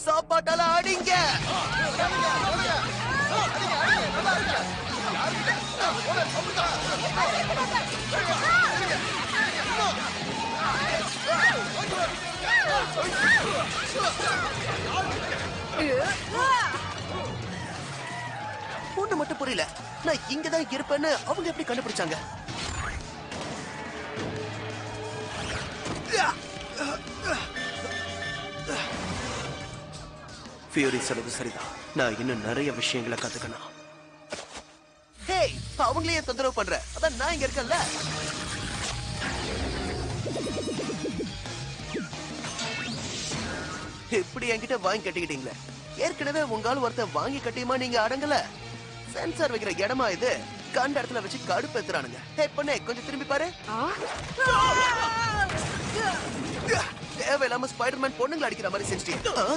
சாப்பாட்டால அடிங்க. ஒண்ணு மட்டும் புரியல, நான் இங்கதான் இருப்பேன்னு அவங்க எப்படி கண்டுபிடிச்சாங்க? ஃபியூரி சொல்றது சரிதான், நான் இன்னும் நிறைய விஷயங்களை கத்துக்கணும். ஹேய், அவங்களையே தொந்தரவு பண்ற, அதான் நான் இங்க இருக்கேன்ல. இப்படி என்கிட்ட வாங்கி கட்டிக்கிட்டீங்களே, ஏற்கனவே உங்கால ஒருத்த வாங்கி கட்டியுமா நீங்க அடங்கல? சென்சார் வைக்கிற இடமா இது? கண்ட இடத்துல வச்சு கடுப்பு ஏத்துறானுங்க. ஹே பொண்ணே, கொஞ்சம் திரும்பி பாரு. தேவையில்லாம ஸ்பைடர்மேன் பொண்ணுங்களை அடிக்கிற மாதிரி செஞ்சுட்டீங்க.